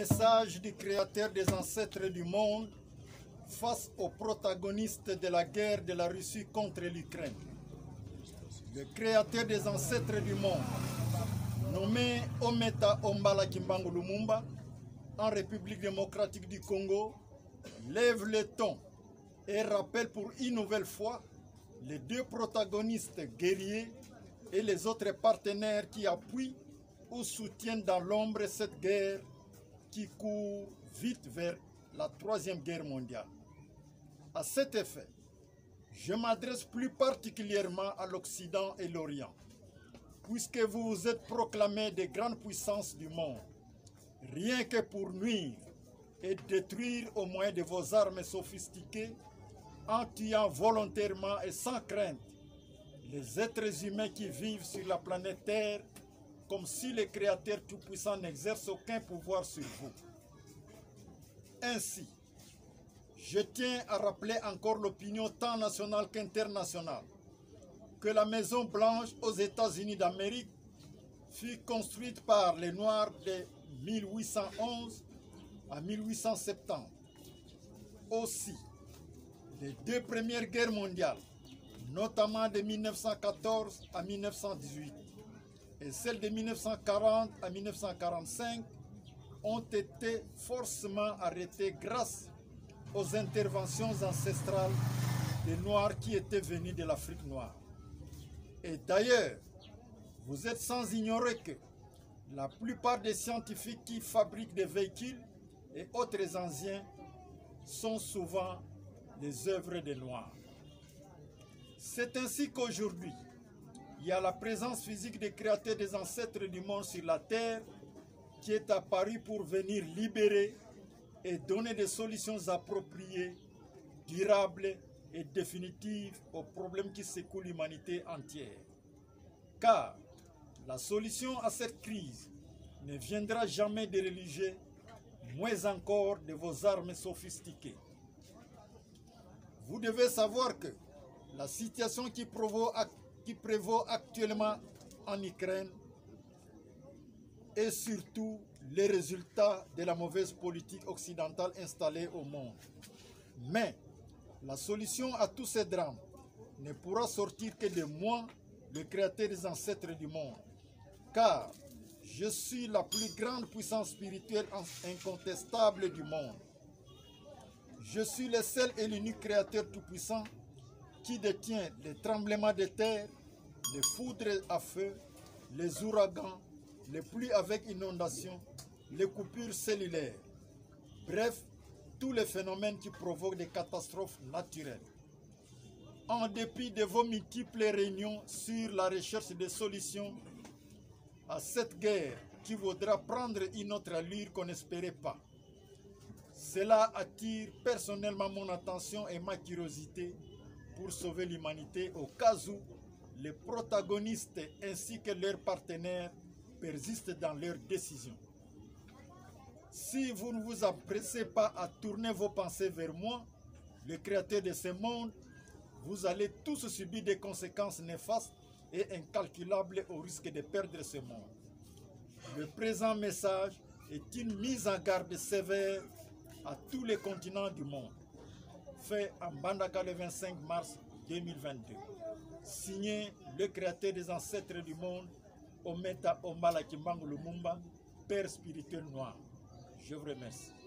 Message du Créateur des ancêtres du monde face aux protagonistes de la guerre de la Russie contre l'Ukraine. Le Créateur des ancêtres du monde, nommé Ometa Ombala Kimbangu Lumumba, en République démocratique du Congo, lève le ton et rappelle pour une nouvelle fois les deux protagonistes guerriers et les autres partenaires qui appuient ou soutiennent dans l'ombre cette guerre qui court vite vers la Troisième Guerre mondiale. À cet effet, je m'adresse plus particulièrement à l'Occident et l'Orient, puisque vous vous êtes proclamés des grandes puissances du monde, rien que pour nuire et détruire au moyen de vos armes sophistiquées, en tuant volontairement et sans crainte les êtres humains qui vivent sur la planète Terre, comme si le Créateur Tout-Puissant n'exerce aucun pouvoir sur vous. Ainsi, je tiens à rappeler encore l'opinion tant nationale qu'internationale que la Maison Blanche aux États-Unis d'Amérique fut construite par les Noirs de 1811 à 1870. Aussi, les deux premières guerres mondiales, notamment de 1914 à 1918 et celle de 1940 à 1945, ont été forcément arrêtées grâce aux interventions ancestrales des Noirs qui étaient venus de l'Afrique noire. Et d'ailleurs, vous êtes sans ignorer que la plupart des scientifiques qui fabriquent des véhicules et autres engins sont souvent des œuvres des Noirs. C'est ainsi qu'aujourd'hui, il y a la présence physique des créateurs des ancêtres du monde sur la Terre qui est apparue pour venir libérer et donner des solutions appropriées, durables et définitives aux problèmes qui secouent l'humanité entière. Car la solution à cette crise ne viendra jamais des religieux, moins encore de vos armes sophistiquées. Vous devez savoir que la situation qui prévaut actuellement en Ukraine est surtout les résultats de la mauvaise politique occidentale installée au monde. Mais la solution à tous ces drames ne pourra sortir que de moi, le Créateur des ancêtres du monde. Car je suis la plus grande puissance spirituelle incontestable du monde. Je suis le seul et l'unique Créateur tout-puissant qui détient les tremblements de terre, les foudres à feu, les ouragans, les pluies avec inondations, les coupures cellulaires. Bref, tous les phénomènes qui provoquent des catastrophes naturelles. En dépit de vos multiples réunions sur la recherche de solutions à cette guerre qui voudra prendre une autre allure qu'on n'espérait pas, cela attire personnellement mon attention et ma curiosité pour sauver l'humanité au cas où les protagonistes ainsi que leurs partenaires persistent dans leurs décisions. Si vous ne vous empressez pas à tourner vos pensées vers moi, le Créateur de ce monde, vous allez tous subir des conséquences néfastes et incalculables au risque de perdre ce monde. Le présent message est une mise en garde sévère à tous les continents du monde, fait en Mbandaka le 25 mars 2022. Signé le Créateur des ancêtres du monde, Ometa Ombala Kimbangu Lumumba, Père spirituel noir. Je vous remercie.